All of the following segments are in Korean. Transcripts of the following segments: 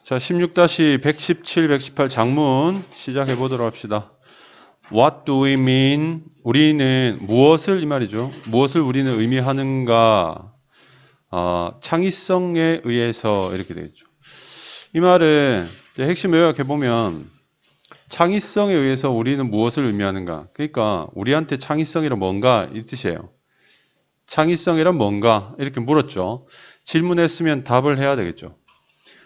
자, 16-117, 118 장문 시작해 보도록 합시다. What do we mean? 우리는 무엇을 이 말이죠. 무엇을 우리는 의미하는가? 창의성에 의해서 이렇게 되겠죠. 이 말은 핵심 요약해 보면 창의성에 의해서 우리는 무엇을 의미하는가? 그러니까 우리한테 창의성이란 뭔가 이 뜻이에요. 창의성이란 뭔가? 이렇게 물었죠. 질문했으면 답을 해야 되겠죠.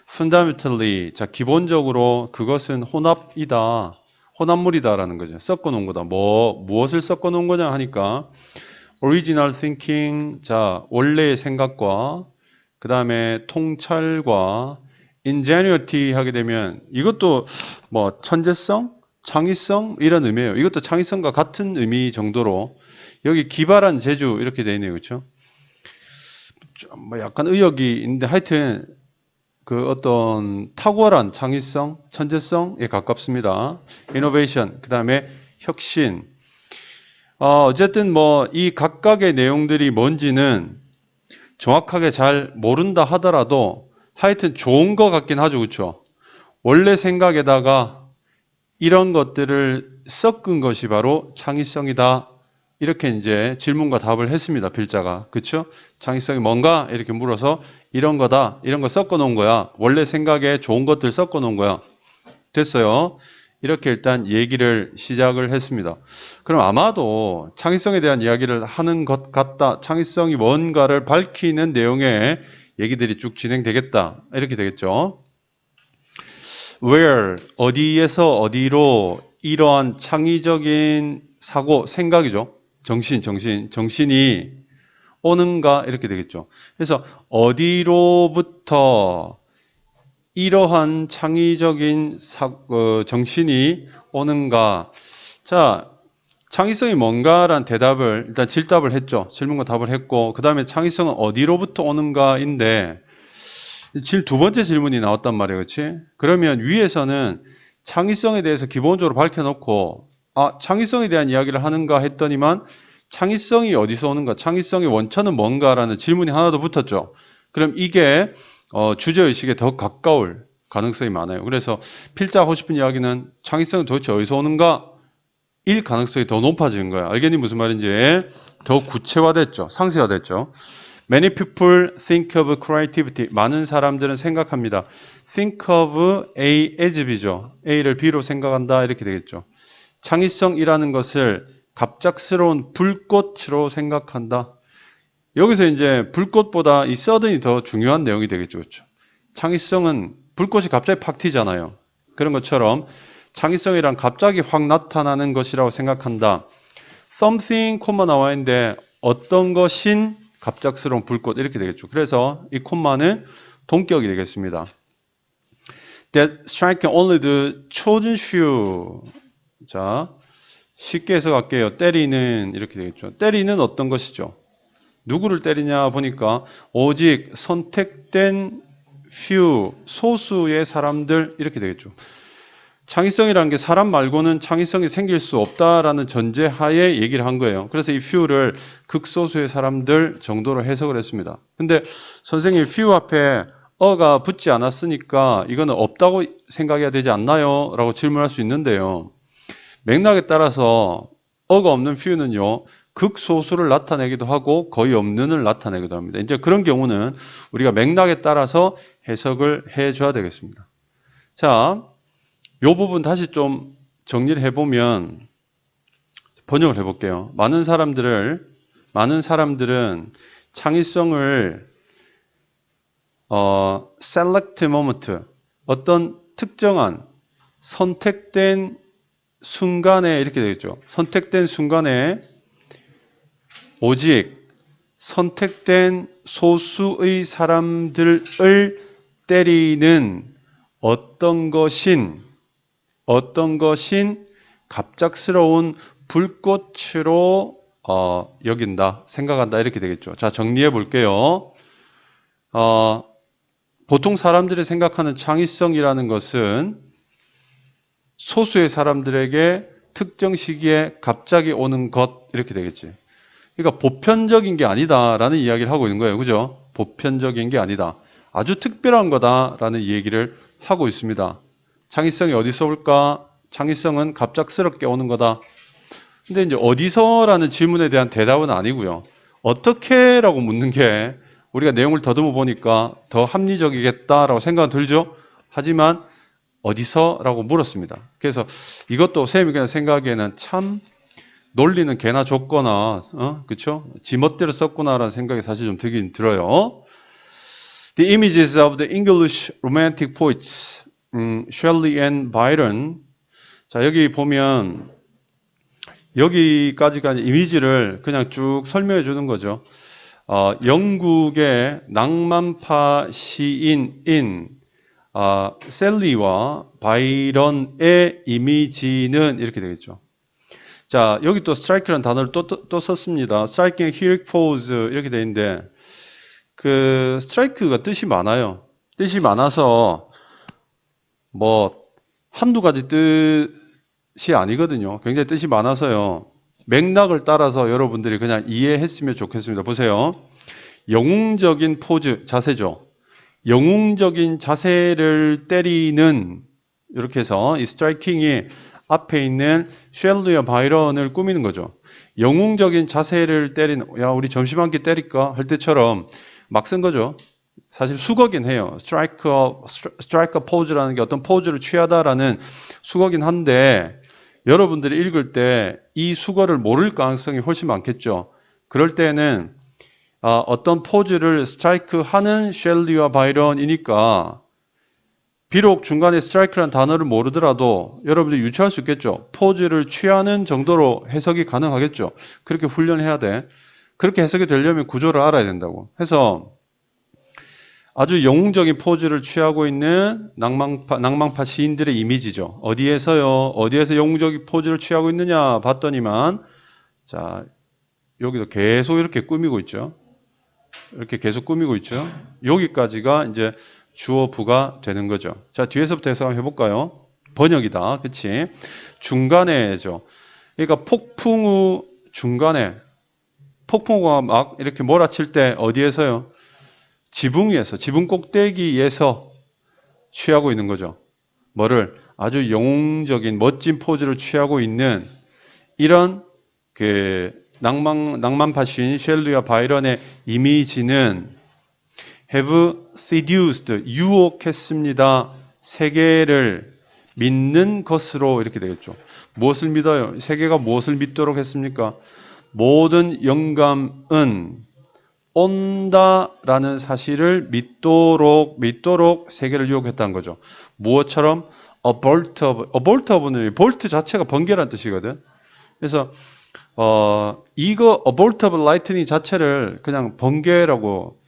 fundamentally, 자, 기본적으로 그것은 혼합이다. 혼합물이다라는 거죠. 섞어 놓은 거다. 무엇을 섞어 놓은 거냐 하니까 original thinking, 자, 원래의 생각과 그 다음에 통찰과 ingenuity 하게 되면 이것도 뭐 천재성, 창의성 이런 의미예요. 이것도 창의성과 같은 의미 정도로 여기 기발한 재주 이렇게 되어 있네요. 그렇죠? 뭐 약간 의역이 있는데 하여튼 그 어떤 탁월한 창의성, 천재성에 가깝습니다. innovation, 그 다음에 혁신. 어쨌든 뭐 이 각각의 내용들이 뭔지는 정확하게 잘 모른다 하더라도 하여튼 좋은 것 같긴 하죠. 그렇죠? 원래 생각에다가 이런 것들을 섞은 것이 바로 창의성이다. 이렇게 이제 질문과 답을 했습니다. 필자가. 그렇죠? 창의성이 뭔가? 이렇게 물어서 이런 거다. 이런 거 섞어 놓은 거야. 원래 생각에 좋은 것들 섞어 놓은 거야. 됐어요. 이렇게 일단 얘기를 시작을 했습니다. 그럼 아마도 창의성에 대한 이야기를 하는 것 같다. 창의성이 뭔가를 밝히는 내용의 얘기들이 쭉 진행되겠다. 이렇게 되겠죠. Where, 어디에서 어디로 이러한 창의적인 사고, 생각이죠. 정신이 오는가 이렇게 되겠죠. 그래서 어디로부터 이러한 창의적인 정신이 오는가. 자, 창의성이 뭔가라는 대답을 일단 질답을 했죠. 질문과 답을 했고 그 다음에 창의성은 어디로부터 오는가인데 두 번째 질문이 나왔단 말이에요. 그렇지? 그러면 위에서는 창의성에 대해서 기본적으로 밝혀놓고 창의성에 대한 이야기를 하는가 했더니만 창의성이 어디서 오는가, 창의성의 원천은 뭔가라는 질문이 하나 더 붙었죠. 그럼 이게 주제의식에 더 가까울 가능성이 많아요. 그래서 필자 하고 싶은 이야기는 창의성이 도대체 어디서 오는가? 일 가능성이 더 높아지는 거야. 알겠니? 무슨 말인지? 더 구체화됐죠. 상세화됐죠. Many people think of creativity. 많은 사람들은 생각합니다. Think of A as B죠. A를 B로 생각한다. 이렇게 되겠죠. 창의성이라는 것을 갑작스러운 불꽃으로 생각한다. 여기서 이제 불꽃보다 이 sudden이 더 중요한 내용이 되겠죠. 그렇죠? 창의성은 불꽃이 갑자기 팍 튀잖아요. 그런 것처럼 창의성이란 갑자기 확 나타나는 것이라고 생각한다. something, 콤마 나와 있는데 어떤 것인 갑작스러운 불꽃 이렇게 되겠죠. 그래서 이 콤마는 동격이 되겠습니다. That striking only the chosen few. 자, 쉽게 해서 갈게요. 때리는 이렇게 되겠죠. 때리는 어떤 것이죠? 누구를 때리냐 보니까 오직 선택된 few, 소수의 사람들 이렇게 되겠죠. 창의성이라는 게 사람 말고는 창의성이 생길 수 없다라는 전제하에 얘기를 한 거예요. 그래서 이 few를 극소수의 사람들 정도로 해석을 했습니다. 근데 선생님 few 앞에 어가 붙지 않았으니까 이거는 없다고 생각해야 되지 않나요? 라고 질문할 수 있는데요. 맥락에 따라서 어가 없는 few는요. 극소수를 나타내기도 하고 거의 없는을 나타내기도 합니다. 이제 그런 경우는 우리가 맥락에 따라서 해석을 해줘야 되겠습니다. 자, 이 부분 다시 좀 정리를 해보면 번역을 해볼게요. 많은 사람들은 창의성을 select moment, 어떤 특정한 선택된 순간에 이렇게 되겠죠. 선택된 순간에 오직 선택된 소수의 사람들을 때리는 어떤 것인 갑작스러운 불꽃으로 여긴다, 생각한다 이렇게 되겠죠. 자, 정리해 볼게요. 보통 사람들이 생각하는 창의성이라는 것은 소수의 사람들에게 특정 시기에 갑자기 오는 것 이렇게 되겠지. 그러니까 보편적인 게 아니다라는 이야기를 하고 있는 거예요. 그죠? 보편적인 게 아니다. 아주 특별한 거다라는 얘기를 하고 있습니다. 창의성이 어디서 올까? 창의성은 갑작스럽게 오는 거다. 근데 이제 어디서라는 질문에 대한 대답은 아니고요. 어떻게라고 묻는 게 우리가 내용을 더듬어 보니까 더 합리적이겠다라고 생각은 들죠. 하지만 어디서라고 물었습니다. 그래서 이것도 쌤이 그냥 생각하기에는 참 논리는 개나 줬거나 그렇죠? 지멋대로 썼구나라는 생각이 사실 좀 들긴 들어요. The images of the English romantic poets, Shelley and Byron. 자, 여기 보면 여기까지가 이미지를 그냥 쭉 설명해 주는 거죠. 영국의 낭만파 시인인 셀리와 바이런의 이미지는 이렇게 되겠죠. 자, 여기 또 strike라는 단어를 또 썼습니다. striking, heroic pose 이렇게 되어 있는데 그 strike가 뜻이 많아요. 뜻이 많아서 뭐 한두 가지 뜻이 아니거든요. 굉장히 뜻이 많아서요. 맥락을 따라서 여러분들이 그냥 이해했으면 좋겠습니다. 보세요. 영웅적인 포즈, 자세죠. 영웅적인 자세를 때리는 이렇게 해서 이 스트라이킹이 앞에 있는 쉘리와 바이런을 꾸미는 거죠. 영웅적인 자세를 때리는, 야, 우리 점심 한 끼 때릴까? 할 때처럼 막 쓴 거죠. 사실 수거긴 해요. 스트라이커 포즈라는 게 어떤 포즈를 취하다라는 수거긴 한데 여러분들이 읽을 때 이 수거를 모를 가능성이 훨씬 많겠죠. 그럴 때는 어떤 포즈를 스트라이크 하는 쉘리와 바이런이니까 비록 중간에 스트라이크라는 단어를 모르더라도 여러분들이 유추할 수 있겠죠. 포즈를 취하는 정도로 해석이 가능하겠죠. 그렇게 훈련해야 돼. 그렇게 해석이 되려면 구조를 알아야 된다고. 해서 아주 영웅적인 포즈를 취하고 있는 낭만파 시인들의 이미지죠. 어디에서요? 어디에서 영웅적인 포즈를 취하고 있느냐 봤더니만 자, 여기도 계속 이렇게 꾸미고 있죠. 이렇게 계속 꾸미고 있죠. 여기까지가 이제 주어 부가 되는 거죠. 자, 뒤에서부터 해석 한번 해볼까요? 번역이다. 그치? 중간에죠. 그러니까 폭풍 후 중간에 폭풍우가 막 이렇게 몰아칠 때 어디에서요? 지붕 위에서, 지붕 꼭대기에서 취하고 있는 거죠. 뭐를? 아주 영웅적인 멋진 포즈를 취하고 있는 이런 그 낭만파 시인 쉘리와 바이런의 이미지는 have seduced, 유혹했습니다. 세계를 믿는 것으로 이렇게 되겠죠. 무엇을 믿어요? 세계가 무엇을 믿도록 했습니까? 모든 영감은 온다라는 사실을 믿도록 세계를 유혹했다는 거죠. 무엇처럼? A bolt of는 bolt 자체가 번개라는 뜻이거든. 그래서 이거 a bolt of lightning 자체를 그냥 번개라고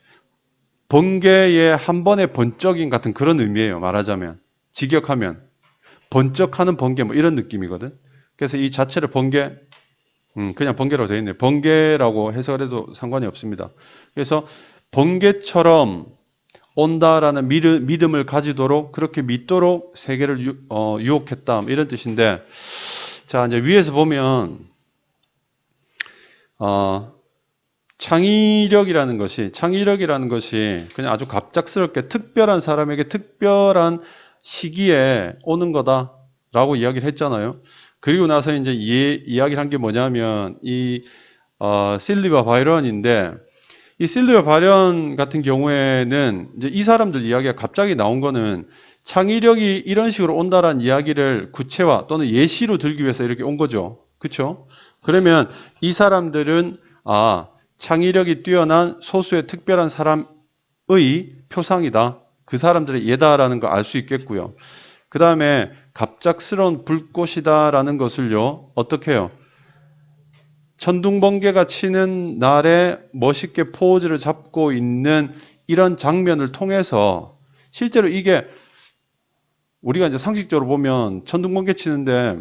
번개의 한 번의 번쩍임 같은 그런 의미예요. 말하자면 직역하면 번쩍하는 번개 뭐 이런 느낌이거든. 그래서 이 자체를 번개 그냥 번개라고 되어 있네요. 번개라고 해석을 해도 상관이 없습니다. 그래서 번개처럼 온다라는 믿음을 가지도록 그렇게 믿도록 세계를 유혹했다 이런 뜻인데 자 이제 위에서 보면 창의력이라는 것이 그냥 아주 갑작스럽게 특별한 사람에게 특별한 시기에 오는 거다라고 이야기를 했잖아요. 그리고 나서 이제 이야기를 한 게 뭐냐면 이 실리와 바이런인데 이 실리와 바이런 같은 경우에는 이제 이 사람들 이야기가 갑자기 나온 거는 창의력이 이런 식으로 온다라는 이야기를 구체화 또는 예시로 들기 위해서 이렇게 온 거죠. 그렇죠? 그러면 이 사람들은 창의력이 뛰어난 소수의 특별한 사람의 표상이다. 그 사람들의 예다라는 걸 알 수 있겠고요. 그 다음에 갑작스러운 불꽃이다라는 것을요. 어떻게 해요? 천둥번개가 치는 날에 멋있게 포즈를 잡고 있는 이런 장면을 통해서 실제로 이게 우리가 이제 상식적으로 보면 천둥번개 치는데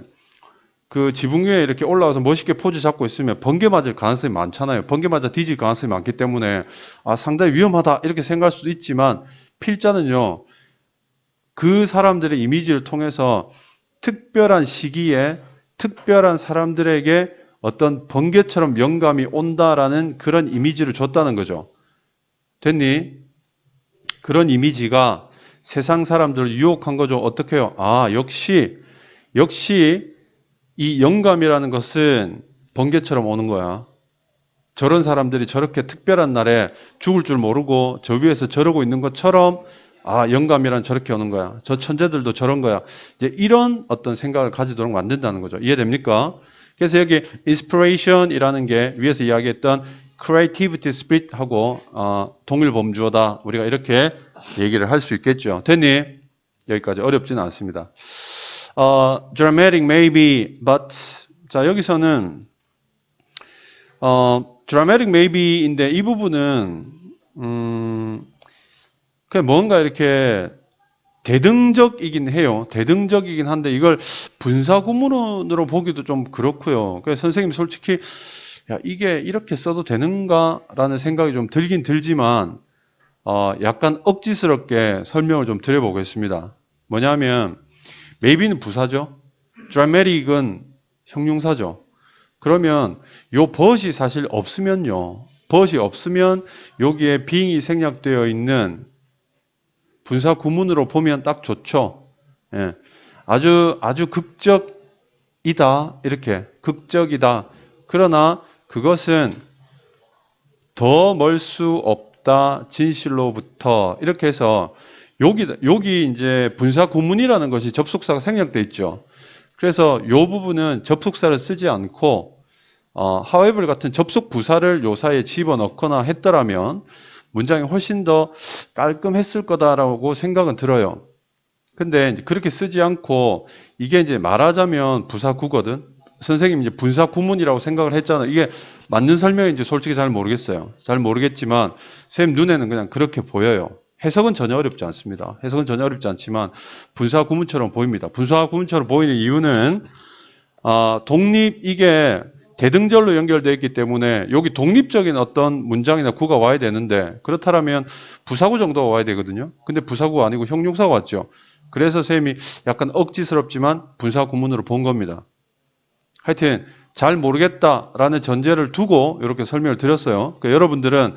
그 지붕 위에 이렇게 올라와서 멋있게 포즈 잡고 있으면 번개 맞을 가능성이 많잖아요. 번개 맞아 뒤질 가능성이 많기 때문에 상당히 위험하다 이렇게 생각할 수도 있지만 필자는요. 그 사람들의 이미지를 통해서 특별한 시기에 특별한 사람들에게 어떤 번개처럼 영감이 온다라는 그런 이미지를 줬다는 거죠. 됐니? 그런 이미지가 세상 사람들을 유혹한 거죠. 어떻게 해요? 아, 역시 이 영감이라는 것은 번개처럼 오는 거야. 저런 사람들이 저렇게 특별한 날에 죽을 줄 모르고 저 위에서 저러고 있는 것처럼 아, 영감이란 저렇게 오는 거야. 저 천재들도 저런 거야. 이제 이런 어떤 생각을 가지도록 만든다는 거죠. 이해됩니까? 그래서 여기 inspiration이라는 게 위에서 이야기했던 creativity spirit하고 동일 범주어다. 우리가 이렇게 얘기를 할 수 있겠죠. 됐니? 여기까지 어렵지는 않습니다. dramatic maybe, but 자 여기서는 dramatic maybe인데 이 부분은 그냥 뭔가 이렇게 대등적이긴 해요. 대등적이긴 한데 이걸 분사구문으로 보기도 좀 그렇고요. 그래서 선생님 솔직히 야, 이게 이렇게 써도 되는가라는 생각이 좀 들긴 들지만 약간 억지스럽게 설명을 좀 드려보겠습니다. 뭐냐면 maybe는 부사죠. dramatic은 형용사죠. 그러면 요 but이 사실 없으면요. but이 없으면 여기에 being이 생략되어 있는 분사 구문으로 보면 딱 좋죠. 예. 아주 극적이다. 이렇게 극적이다. 그러나 그것은 더 멀 수 없다. 진실로부터 이렇게 해서 여기 이제 분사 구문이라는 것이 접속사가 생략돼 있죠. 그래서 이 부분은 접속사를 쓰지 않고 however 같은 접속 부사를 요 사이에 집어넣거나 했더라면 문장이 훨씬 더 깔끔했을 거다라고 생각은 들어요. 근데 이제 그렇게 쓰지 않고 이게 이제 말하자면 부사구거든. 선생님 이제 분사 구문이라고 생각을 했잖아요. 이게 맞는 설명인지 솔직히 잘 모르겠어요. 잘 모르겠지만 쌤 눈에는 그냥 그렇게 보여요. 해석은 전혀 어렵지 않습니다. 해석은 전혀 어렵지 않지만 분사 구문처럼 보입니다. 분사 구문처럼 보이는 이유는 독립 이게 대등절로 연결되어 있기 때문에 여기 독립적인 어떤 문장이나 구가 와야 되는데 그렇다면 부사구 정도가 와야 되거든요. 근데 부사구가 아니고 형용사가 왔죠. 그래서 쌤이 약간 억지스럽지만 분사 구문으로 본 겁니다. 하여튼 잘 모르겠다라는 전제를 두고 이렇게 설명을 드렸어요. 그러니까 여러분들은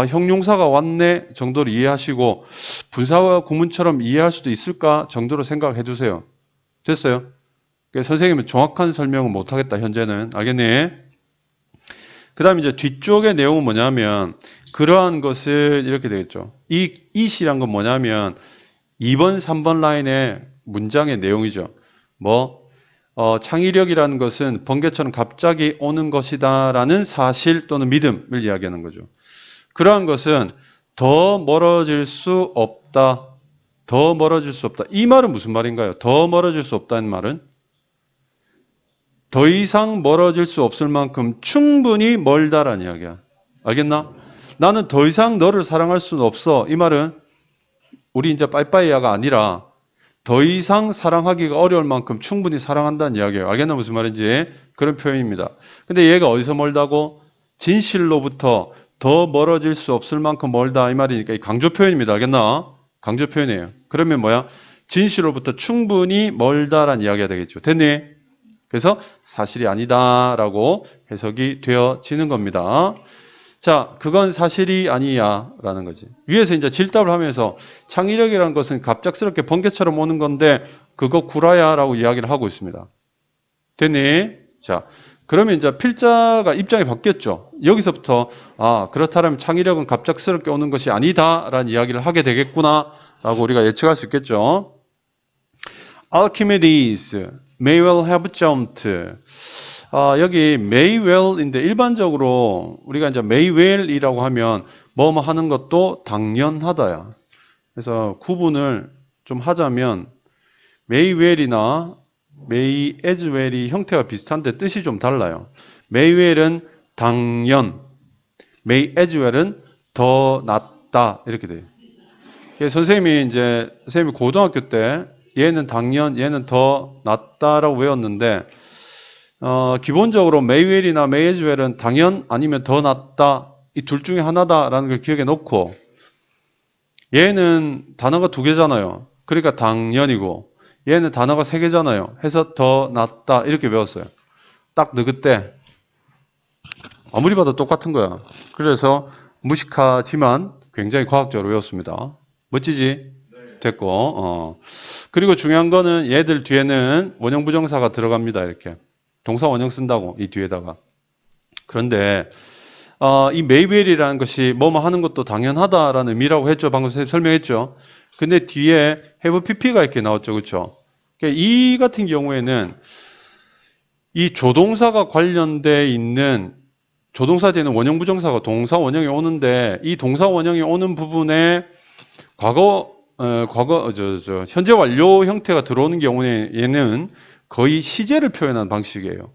형용사가 왔네 정도로 이해하시고 분사 구문처럼 이해할 수도 있을까 정도로 생각해 두세요. 됐어요? 그러니까 선생님은 정확한 설명은 못하겠다 현재는. 알겠니? 그 다음에 이제 뒤쪽의 내용은 뭐냐면 그러한 것을 이렇게 되겠죠. 이 시란 건 뭐냐면 2번, 3번 라인의 문장의 내용이죠. 창의력이라는 것은 번개처럼 갑자기 오는 것이다 라는 사실 또는 믿음을 이야기하는 거죠. 그러한 것은 더 멀어질 수 없다. 더 멀어질 수 없다. 이 말은 무슨 말인가요? 더 멀어질 수 없다는 말은 더 이상 멀어질 수 없을 만큼 충분히 멀다라는 이야기야. 알겠나? 나는 더 이상 너를 사랑할 수는 없어. 이 말은 우리 이제 빠이빠이야가 아니라 더 이상 사랑하기가 어려울 만큼 충분히 사랑한다는 이야기예요. 알겠나 무슨 말인지? 그런 표현입니다. 근데 얘가 어디서 멀다고? 진실로부터 더 멀어질 수 없을 만큼 멀다 이 말이니까 이 강조 표현입니다. 알겠나? 강조 표현이에요. 그러면 뭐야? 진실로부터 충분히 멀다라는 이야기가 되겠죠. 됐니? 그래서 사실이 아니다라고 해석이 되어지는 겁니다. 자, 그건 사실이 아니야 라는 거지. 위에서 이제 질답을 하면서 창의력이라는 것은 갑작스럽게 번개처럼 오는 건데 그거 구라야 라고 이야기를 하고 있습니다. 됐니? 자, 그러면 이제 필자가 입장이 바뀌었죠. 여기서부터 그렇다면 창의력은 갑작스럽게 오는 것이 아니다 라는 이야기를 하게 되겠구나 라고 우리가 예측할 수 있겠죠. Archimedes may well have jumped. 여기 may well인데 일반적으로 우리가 이제 may well이라고 하면 뭐뭐 하는 것도 당연하다야. 그래서 구분을 좀 하자면 may well이나 may as well이 형태가 비슷한데 뜻이 좀 달라요. may well은 당연, may as well은 더 낫다 이렇게 돼요. 선생님이 고등학교 때 얘는 당연, 얘는 더 낫다라고 외웠는데 기본적으로 may well이나 may as well은 당연 아니면 더 낫다 이 둘 중에 하나다라는 걸 기억에 놓고 얘는 단어가 2개잖아요. 그러니까 당연이고 얘는 단어가 3개잖아요. 해서 더 낫다 이렇게 외웠어요. 딱 느긋대. 아무리 봐도 똑같은 거야. 그래서 무식하지만 굉장히 과학적으로 외웠습니다. 멋지지? 됐고, 그리고 중요한 거는 얘들 뒤에는 원형 부정사가 들어갑니다. 이렇게. 동사 원형 쓴다고, 이 뒤에다가. 그런데, 이 메이웰이라는 것이 뭐뭐 하는 것도 당연하다라는 의미라고 했죠. 방금 설명했죠. 근데 뒤에 have pp가 이렇게 나왔죠. 그렇죠? 이 같은 경우에는 이 조동사가 관련돼 있는 조동사 뒤에는 원형 부정사가 동사 원형이 오는데 이 동사 원형이 오는 부분에 현재 완료 형태가 들어오는 경우에는 거의 시제를 표현하는 방식이에요.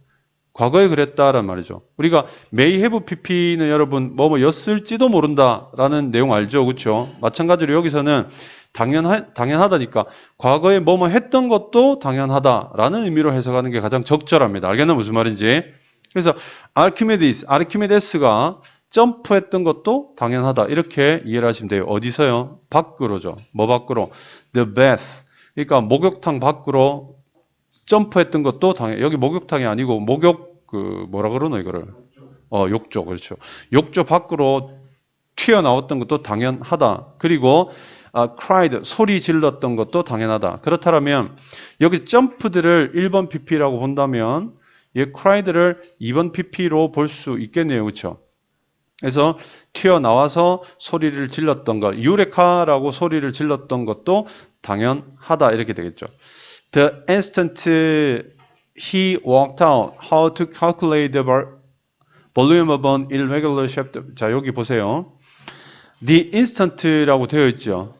과거에 그랬다란 말이죠. 우리가 may have pp는 여러분 뭐였을지도 모른다라는 내용 알죠, 그렇죠? 마찬가지로 여기서는 당연하다니까 과거에 뭐뭐 했던 것도 당연하다라는 의미로 해석하는 게 가장 적절합니다. 알겠나 무슨 말인지? 그래서 아르키메데스가 점프했던 것도 당연하다 이렇게 이해를 하시면 돼요. 어디서요? 밖으로죠. 뭐 밖으로? The bath. 그러니까 목욕탕 밖으로 점프했던 것도 여기 목욕탕이 아니고 뭐라 그러노 이거를? 욕조 그렇죠. 욕조 밖으로 튀어나왔던 것도 당연하다. 그리고 cried 소리 질렀던 것도 당연하다. 그렇다면 여기 점프들을 1번 pp라고 본다면 이 cried를 2번 pp로 볼 수 있겠네요. 그렇죠? 그래서 튀어나와서 소리를 질렀던 것, 유레카라고 소리를 질렀던 것도 당연하다 이렇게 되겠죠. The instant he worked out how to calculate the volume of an irregular shape. 자, 여기 보세요. The instant라고 되어 있죠.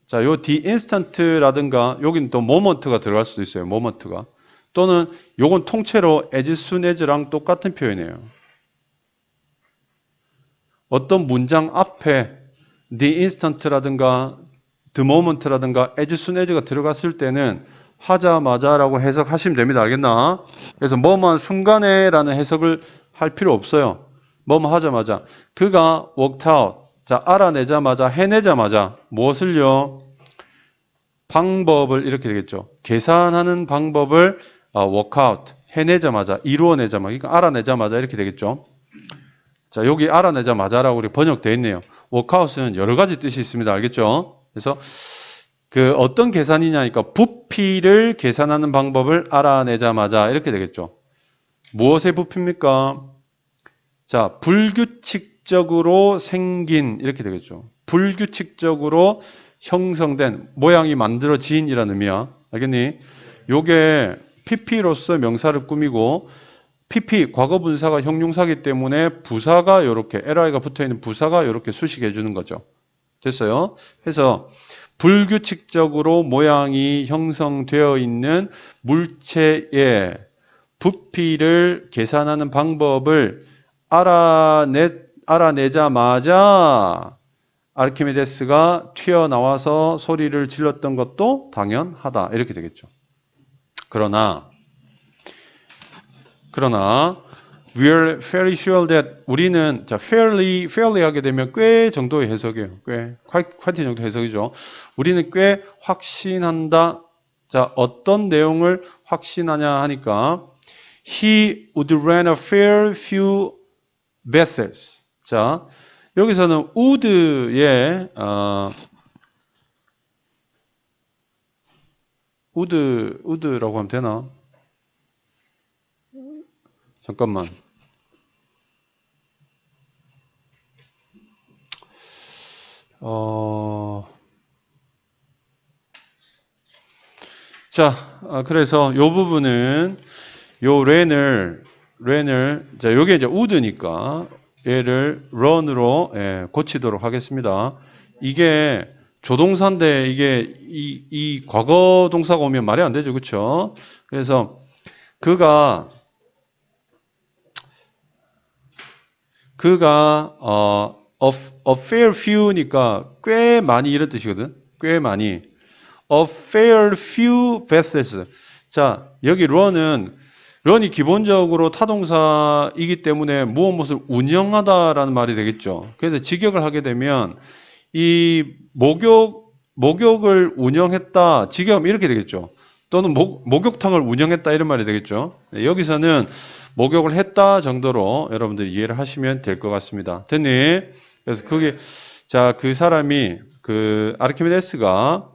자, 요 the instant라든가 여긴 또 moment가 들어갈 수도 있어요. moment가. 또는 요건 통째로 as soon as랑 똑같은 표현이에요. 어떤 문장 앞에 the instant라든가 the moment라든가 as soon as가 들어갔을 때는 하자마자라고 해석하시면 됩니다. 알겠나? 그래서 뭐뭐 순간에라는 해석을 할 필요 없어요. 뭐뭐 하자마자. 그가 worked out. 자, 알아내자마자, 해내자마자 무엇을요? 방법을 이렇게 되겠죠. 계산하는 방법을 work out. 해내자마자, 이루어내자마자, 그러니까 알아내자마자 이렇게 되겠죠. 자, 여기 알아내자마자라고 우리 번역되어 있네요. workout은 여러 가지 뜻이 있습니다. 알겠죠? 그래서 그 어떤 계산이냐니까 부피를 계산하는 방법을 알아내자마자 이렇게 되겠죠. 무엇의 부피입니까? 자, 불규칙적으로 생긴 이렇게 되겠죠. 불규칙적으로 형성된 모양이 만들어진이라는 의미야. 알겠니? 요게 pp로서 명사를 꾸미고 pp 과거 분사가 형용사기 때문에 부사가 이렇게 li가 붙어 있는 부사가 이렇게 수식해 주는 거죠. 됐어요? 그래서 불규칙적으로 모양이 형성되어 있는 물체의 부피를 계산하는 방법을 알아내자마자 아르키메데스가 튀어나와서 소리를 질렀던 것도 당연하다. 이렇게 되겠죠. 그러나 we're fairly sure that 우리는 자 fairly 하게 되면 꽤 정도의 해석이에요. 꽤 quite 정도 해석이죠. 우리는 꽤 확신한다. 자, 어떤 내용을 확신하냐 하니까 he would run a fair few baths. 자, 여기서는 would의 would라고 하면 되나? 잠깐만. 자, 그래서 요 부분은 요 렌을 자, 요게 이제 would니까 얘를 run으로 고치도록 하겠습니다. 이게 조동사인데 이게 이 과거 동사가 오면 말이 안 되죠. 그렇죠? 그래서 그가 a fair few니까 꽤 많이 이런 뜻이거든. 꽤 많이. A fair few baths. 자, 여기 run이 기본적으로 타동사이기 때문에 무엇을 운영하다라는 말이 되겠죠. 그래서 직역을 하게 되면 이 목욕을 운영했다. 직역 이렇게 되겠죠. 또는 목욕탕을 운영했다 이런 말이 되겠죠. 여기서는 목욕을 했다 정도로 여러분들이 이해를 하시면 될 것 같습니다. 됐니? 그래서 그 사람이 아르키메데스가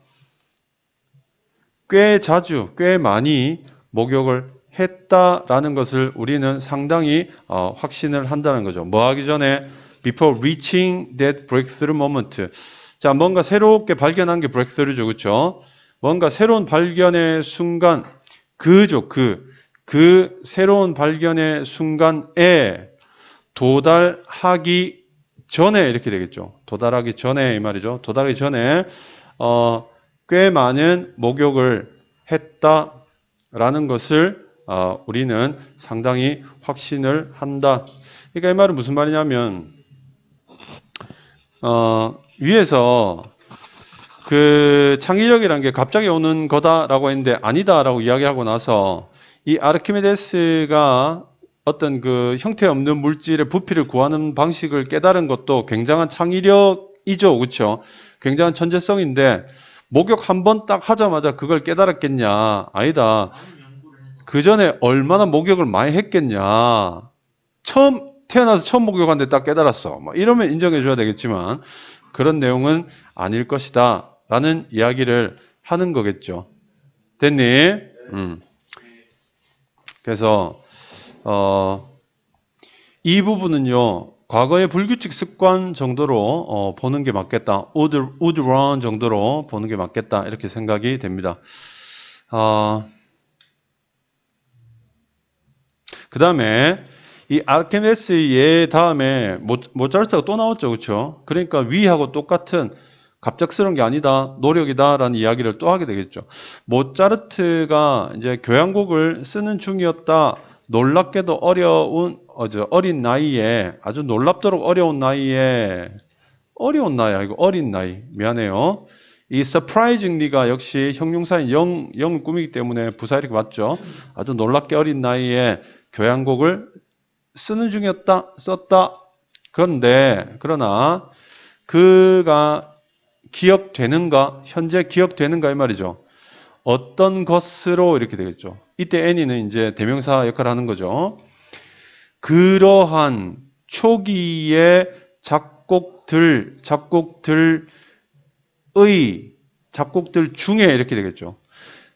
꽤 자주, 꽤 많이 목욕을 했다라는 것을 우리는 상당히 확신을 한다는 거죠. 뭐 하기 전에 before reaching that breakthrough moment. 자, 뭔가 새롭게 발견한 게 breakthrough죠. 그렇죠? 뭔가 새로운 발견의 순간, 그 새로운 발견의 순간에 도달하기 전에 이렇게 되겠죠. 도달하기 전에 이 말이죠. 도달하기 전에 꽤 많은 목욕을 했다라는 것을 우리는 상당히 확신을 한다. 그러니까 이 말은 무슨 말이냐면 위에서 그 창의력이라는 게 갑자기 오는 거다라고 했는데 아니다라고 이야기하고 나서 이 아르키메데스가 어떤 그 형태 없는 물질의 부피를 구하는 방식을 깨달은 것도 굉장한 창의력이죠. 그렇죠? 굉장한 천재성인데 목욕 한 번 딱 하자마자 그걸 깨달았겠냐? 아니다. 그 전에 얼마나 목욕을 많이 했겠냐? 태어나서 처음 목욕하는데 딱 깨달았어. 뭐 이러면 인정해 줘야 되겠지만 그런 내용은 아닐 것이다. 라는 이야기를 하는 거겠죠. 됐니? 그래서 이 부분은요. 과거의 불규칙 습관 정도로 보는 게 맞겠다. would run 정도로 보는 게 맞겠다. 이렇게 생각이 됩니다. 그 다음에 이 아르키메데스의 예 다음에 모차르트가 또 나왔죠. 그렇죠? 그러니까 위하고 똑같은 갑작스러운 게 아니다, 노력이다라는 이야기를 또 하게 되겠죠. 모차르트가 이제 교향곡을 쓰는 중이었다. 놀랍게도 어린 나이에, 아주 놀랍도록 어려운 나이, 아니고 어린 나이, 미안해요. 이 surprisingly가 역시 형용사인 영은 꾸미기 때문에 부사 이렇게 맞죠. 아주 놀랍게 어린 나이에 교향곡을 쓰는 중이었다, 썼다. 그러나 그가 기억되는가, 현재 기억되는가 이 말이죠. 어떤 것으로 이렇게 되겠죠. 이때 any는 이제 대명사 역할을 하는 거죠. 그러한 초기의 작곡들 중에 이렇게 되겠죠.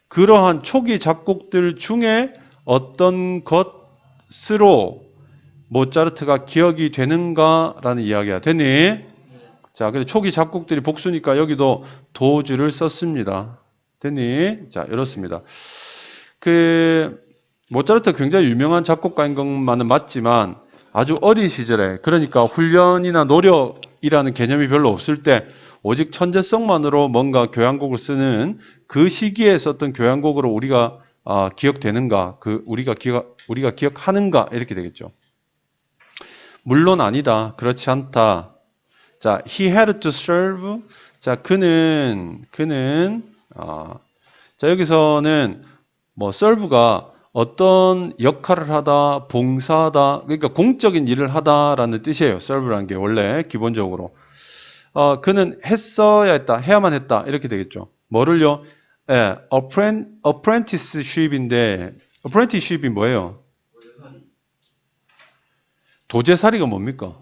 그러한 초기 작곡들 중에 어떤 것으로 모차르트가 기억이 되는가라는 이야기가 되니? 자, 그래 초기 작곡들이 복수니까 여기도 도주를 썼습니다. 됐니? 자, 이렇습니다. 모차르트 굉장히 유명한 작곡가인 것만은 맞지만 아주 어린 시절에, 그러니까 훈련이나 노력이라는 개념이 별로 없을 때 오직 천재성만으로 뭔가 교향곡을 쓰는 그 시기에 썼던 교향곡으로 우리가 기억되는가, 우리가 기억하는가 이렇게 되겠죠. 물론 아니다. 그렇지 않다. 자, he had to serve. 자, 자, 여기서는 serve가 어떤 역할을 하다, 봉사하다, 그러니까 공적인 일을 하다라는 뜻이에요. serve라는 게 원래 기본적으로. 그는 했어야 했다, 해야만 했다, 이렇게 되겠죠. 뭐를요? 예, apprenticeship인데, apprenticeship이 뭐예요? 도제살이가 뭡니까?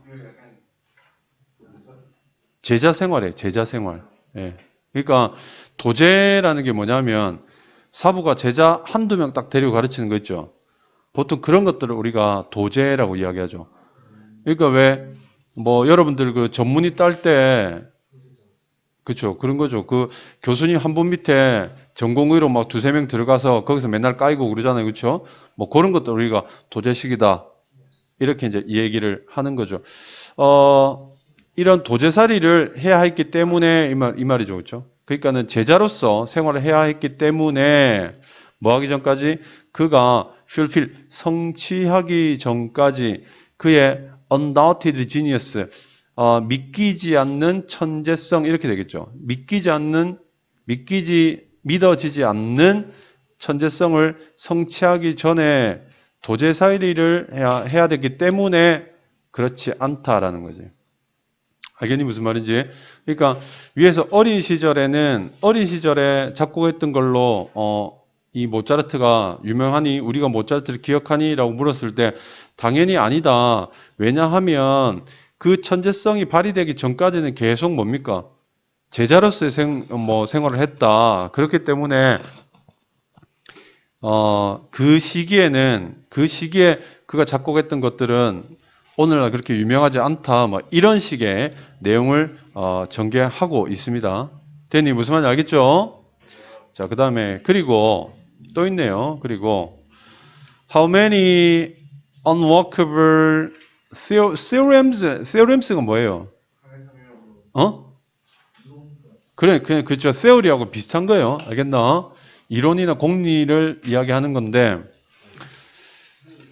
제자 생활이에요. 제자 생활. 예. 그러니까 도제라는 게 뭐냐면 사부가 제자 한두 명 딱 데리고 가르치는 거 있죠. 보통 그런 것들을 우리가 도제라고 이야기하죠. 그러니까 왜 여러분들 그 전문의 딸 때 그렇죠. 그런 거죠. 그 교수님 한 분 밑에 전공의로 막 두세 명 들어가서 거기서 맨날 까이고 그러잖아요. 그렇죠? 그런 것들 우리가 도제식이다. 이렇게 이제 얘기를 하는 거죠. 이런 도제살이를 해야 했기 때문에 이 말이죠. 그렇죠? 그러니까는 제자로서 생활을 해야 했기 때문에 뭐 하기 전까지 그가 성취하기 전까지 그의 undoubted genius, 믿기지 않는 천재성 이렇게 되겠죠. 믿어지지 않는 천재성을 성취하기 전에 도제살이를 해야 되기 때문에 그렇지 않다라는 거죠. 알겠니 무슨 말인지? 그러니까 위에서 어린 시절에 작곡했던 걸로 이 모차르트가 유명하니 우리가 모차르트를 기억하니? 라고 물었을 때 당연히 아니다. 왜냐하면 그 천재성이 발휘되기 전까지는 계속 뭡니까? 제자로서의 생활을 했다. 그렇기 때문에 그 시기에 그가 작곡했던 것들은 오늘날 그렇게 유명하지 않다. 뭐 이런 식의 내용을 전개하고 있습니다. 데니 무슨 말인지 알겠죠? 자, 그 다음에 그리고 또 있네요. 그리고 how many unworkable theorems가 뭐예요? 그래, 그냥 그죠. theory하고 비슷한 거예요. 알겠나? 이론이나 공리를 이야기하는 건데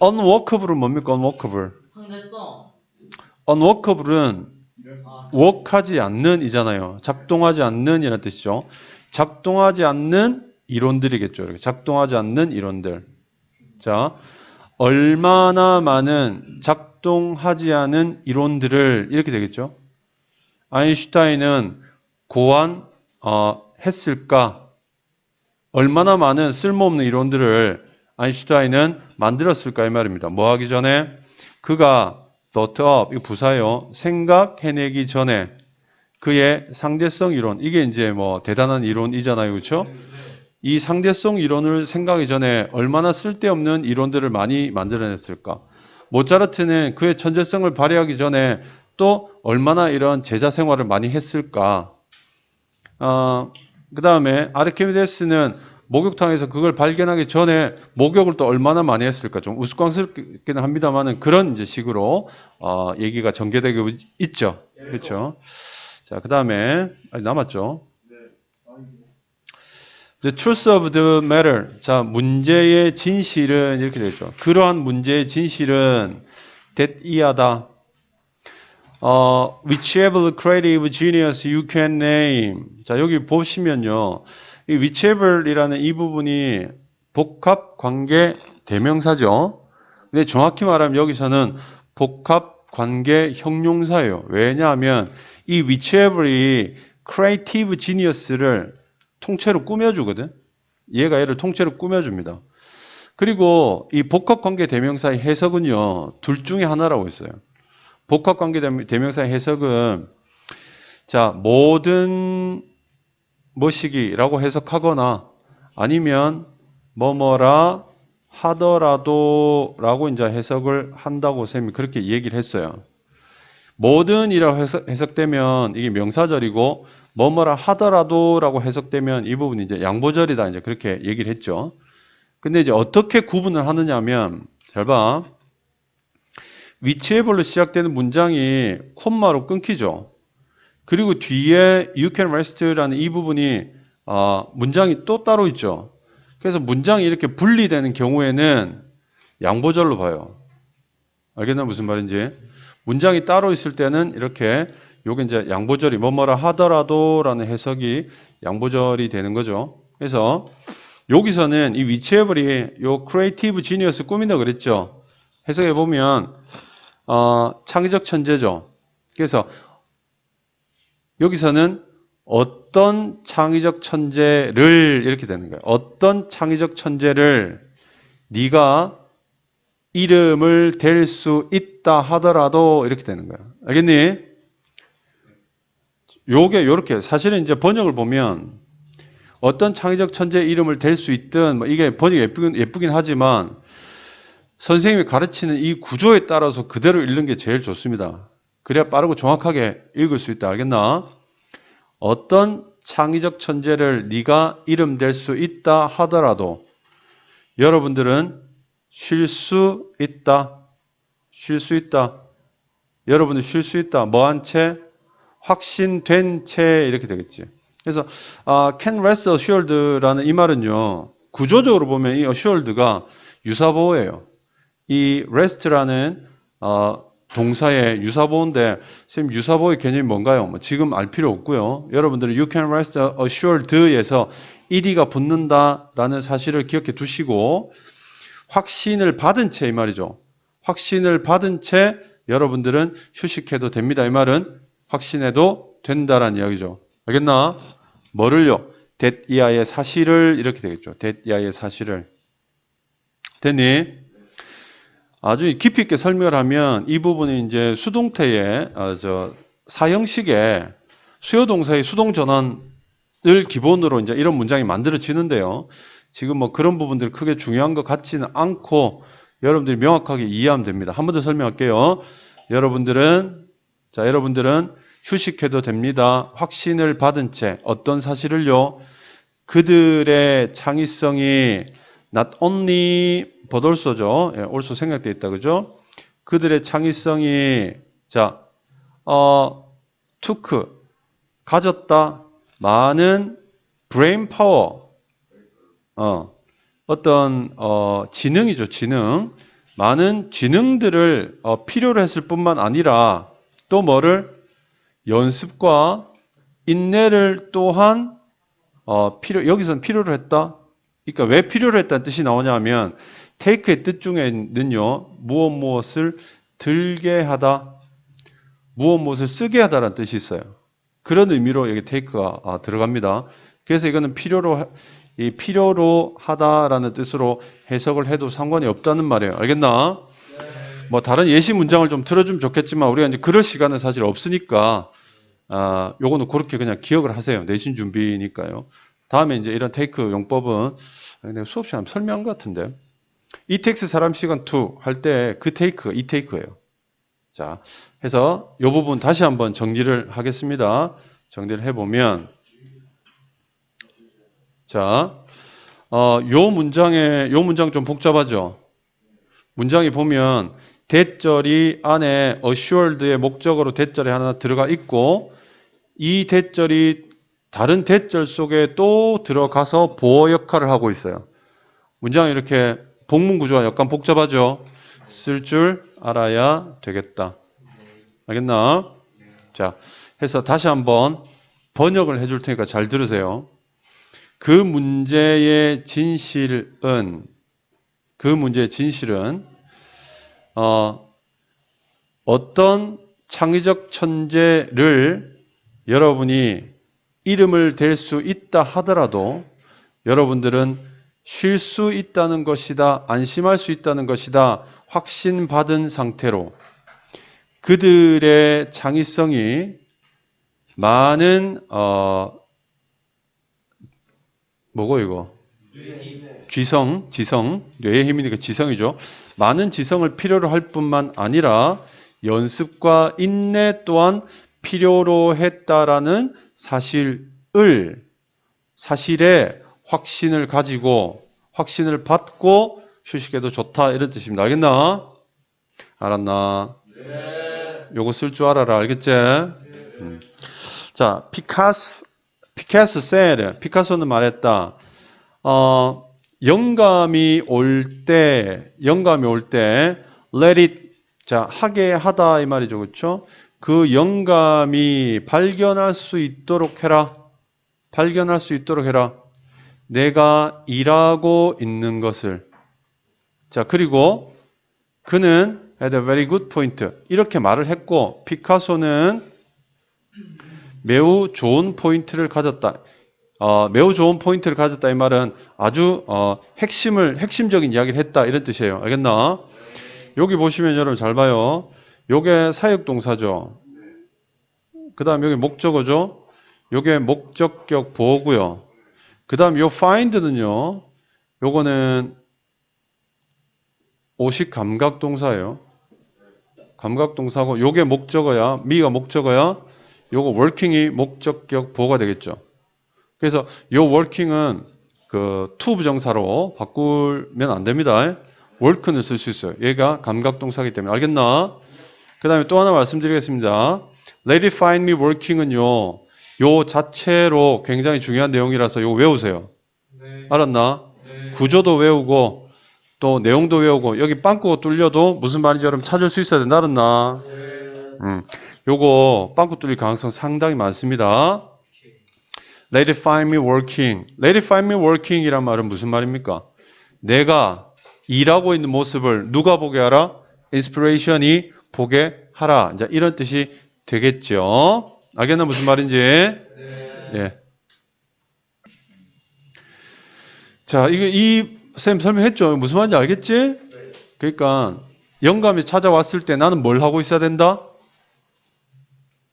unworkable은 뭡니까? unworkable은 work하지 않는 이잖아요. 작동하지 않는 이라는 뜻이죠. 작동하지 않는 이론들이겠죠. 이렇게 작동하지 않는 이론들. 자, 얼마나 많은 작동하지 않은 이론들을 이렇게 되겠죠. 아인슈타인은 고안했을까? 얼마나 많은 쓸모없는 이론들을 아인슈타인은 만들었을까 이 말입니다. 뭐 하기 전에? 그가 thought up, 이거 부사예요. 생각해내기 전에 그의 상대성 이론, 이게 이제 뭐 대단한 이론이잖아요. 그렇죠? 이 상대성 이론을 생각하기 전에 얼마나 쓸데없는 이론들을 많이 만들어냈을까? 모차르트는 그의 천재성을 발휘하기 전에 또 얼마나 이런 제자 생활을 많이 했을까? 그 다음에 아르키메데스는 목욕탕에서 그걸 발견하기 전에 목욕을 또 얼마나 많이 했을까? 좀 우스꽝스럽기는 합니다만은 그런 이제 식으로 얘기가 전개되고 있죠. 그렇죠? 자, 그 다음에 남았죠. The truth of the matter. 자, 문제의 진실은 이렇게 되죠. 그러한 문제의 진실은 that 이하다. whichever creative genius you can name. 자, 여기 보시면요. 이 whichever이라는 이 부분이 복합 관계 대명사죠. 근데 정확히 말하면 여기서는 복합 관계 형용사예요. 왜냐하면 이 whichever이 creative genius를 통째로 꾸며주거든. 얘가 얘를 통째로 꾸며줍니다. 그리고 이 복합관계 대명사의 해석은요. 둘 중에 하나라고 있어요. 복합관계 대명사의 해석은 자 모든 뭐시기라고 해석하거나 아니면 뭐뭐라 하더라도 라고 이제 해석을 한다고 쌤이 그렇게 얘기를 했어요. 모든이라고 해석되면 이게 명사절이고 뭐뭐라 하더라도 라고 해석되면 이 부분이 이제 양보절이다. 이제 그렇게 얘기를 했죠. 근데 이제 어떻게 구분을 하느냐 하면, 잘 봐. whichever로 시작되는 문장이 콤마로 끊기죠. 그리고 뒤에 you can rest라는 이 부분이, 문장이 또 따로 있죠. 그래서 문장이 이렇게 분리되는 경우에는 양보절로 봐요. 알겠나? 무슨 말인지? 문장이 따로 있을 때는 이렇게 요게 이제 양보절이 뭐뭐라 하더라도 라는 해석이 양보절이 되는 거죠. 그래서 여기서는 이 whichever이 요 creative genius 꾸민다 그랬죠. 해석해 보면 창의적 천재죠. 그래서 여기서는 어떤 창의적 천재를 이렇게 되는 거예요. 어떤 창의적 천재를 네가 이름을 댈 수 있다 하더라도 이렇게 되는 거예요. 알겠니? 요게 요렇게 사실은 이제 번역을 보면 어떤 창의적 천재 이름을 댈 수 있든 뭐 이게 번역이 예쁘긴 하지만 선생님이 가르치는 이 구조에 따라서 그대로 읽는 게 제일 좋습니다. 그래야 빠르고 정확하게 읽을 수 있다. 알겠나? 어떤 창의적 천재를 네가 이름 댈 수 있다 하더라도 여러분들은 쉴 수 있다. 쉴 수 있다. 여러분은 쉴 수 있다. 뭐한 채? 확신된 채 이렇게 되겠지. 그래서 can rest assured라는 이 말은요. 구조적으로 보면 이 assured가 유사보호예요. 이 rest라는 동사의 유사보호인데 선생님 유사보호의 개념이 뭔가요? 뭐 지금 알 필요 없고요. 여러분들은 you can rest assured에서 ed가 붙는다라는 사실을 기억해 두시고 확신을 받은 채 이 말이죠. 확신을 받은 채 여러분들은 휴식해도 됩니다. 이 말은 확신해도 된다라는 이야기죠. 알겠나? 뭐를요? that 이하의 사실을 이렇게 되겠죠. that 이하의 사실을. 됐니? 아주 깊이 있게 설명을 하면 이 부분이 이제 수동태의 사형식의 수요 동사의 수동 전환을 기본으로 이제 이런 문장이 만들어지는데요. 지금 뭐 그런 부분들 크게 중요한 것 같지는 않고 여러분들이 명확하게 이해하면 됩니다. 한 번 더 설명할게요. 여러분들은 휴식해도 됩니다. 확신을 받은 채 어떤 사실을요? 그들의 창의성이 not only but also죠. 예, also 생각되어 있다. 그죠? 그들의 창의성이 took 가졌다. 많은 brain power 어떤 지능이죠. 지능. 많은 지능들을 필요로 했을 뿐만 아니라 또 뭐를 연습과 인내를 또한 여기서는 필요로 했다. 그러니까 왜 필요로 했다는 뜻이 나오냐면 take의 뜻 중에는요. 무엇을 들게 하다, 무엇을 쓰게 하다라는 뜻이 있어요. 그런 의미로 여기 take가 들어갑니다. 그래서 이거는 필요로 하다라는 뜻으로 해석을 해도 상관이 없다는 말이에요. 알겠나? 뭐 다른 예시 문장을 좀 들어주면 좋겠지만 우리가 이제 그럴 시간은 사실 없으니까 요거는 그렇게 그냥 기억을 하세요. 내신 준비니까요. 다음에 이제 이런 테이크 용법은 내가 수업 시간 설명한 것 같은데 이 텍스 사람 시간 2 할 때 그 테이크가 이 테이크예요. 자, 해서 요 부분 다시 한번 정리를 하겠습니다. 정리를 해보면 자, 요 문장 좀 복잡하죠? 문장이 보면 대절이 안에 assured의 목적어로 대절이 하나 들어가 있고 이 대절이 다른 대절 속에 또 들어가서 보어 역할을 하고 있어요. 문장이 이렇게 복문 구조가 약간 복잡하죠? 쓸 줄 알아야 되겠다. 알겠나? 자, 해서 다시 한번 번역을 해줄 테니까 잘 들으세요. 그 문제의 진실은 어떤 창의적 천재를 여러분이 이름을 댈 수 있다 하더라도 여러분들은 쉴 수 있다는 것이다, 안심할 수 있다는 것이다, 확신받은 상태로 그들의 창의성이 많은 뭐고 이거? 지성, 뇌의 힘이니까 지성이죠. 많은 지성을 필요로 할 뿐만 아니라 연습과 인내 또한 필요로 했다라는 사실에 확신을 가지고 확신을 받고 휴식해도 좋다 이런 뜻입니다. 알겠나? 알았나? 네. 요거 쓸 줄 알아라. 알겠지? 자, 피카소는 말했다. 영감이 올 때, let it, 하게 하다 이 말이죠. 그렇죠? 그 영감이 발견할 수 있도록 해라. 내가 일하고 있는 것을. 자, 그리고 그는 had a very good point. 이렇게 말을 했고, 피카소는 매우 좋은 포인트를 가졌다. 매우 좋은 포인트를 가졌다 이 말은 아주 핵심적인 이야기를 했다 이런 뜻이에요. 알겠나? 여기 보시면 여러분 잘 봐요. 요게 사역동사죠. 그 다음 여기 목적어죠. 요게 목적격 보어고요. 그 다음 요 find는요. 요거는 오식 감각동사예요. 감각동사고 요게 목적어야. 미가 목적어야. 요거 working이 목적격 보어가 되겠죠. 그래서 요 working은 그 to 부정사로 바꾸면 안 됩니다. work는 쓸 수 있어요. 얘가 감각동사이기 때문에. 알겠나? 그 다음에 또 하나 말씀드리겠습니다. Let it find me working은요. 요 자체로 굉장히 중요한 내용이라서 요거 외우세요. 네. 알았나? 네. 구조도 외우고 또 내용도 외우고 여기 빵꾸 뚫려도 무슨 말인지 여러분 찾을 수 있어야 된다. 알았나? 네. 요거 빵꾸 뚫릴 가능성 상당히 많습니다. Let it find me working. Let it find me working 이란 말은 무슨 말입니까? 내가 일하고 있는 모습을 누가 보게 하라? 인스피레이션이 보게 하라. 이제 이런 뜻이 되겠죠. 알겠나 무슨 말인지? 네. 예. 자, 이 쌤 설명했죠. 무슨 말인지 알겠지? 네. 그러니까 영감이 찾아왔을 때 나는 뭘 하고 있어야 된다?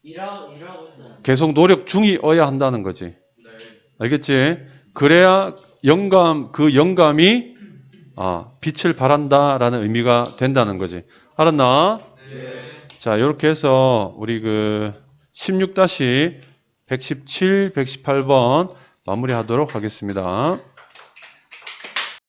일하고 있어야 계속 노력 중이어야 한다는 거지. 네. 알겠지? 그래야 영감, 그 영감이 빛을 발한다라는 의미가 된다는 거지. 알았나? 자, 이렇게 해서 우리 그 16-117, 118번 마무리하도록 하겠습니다.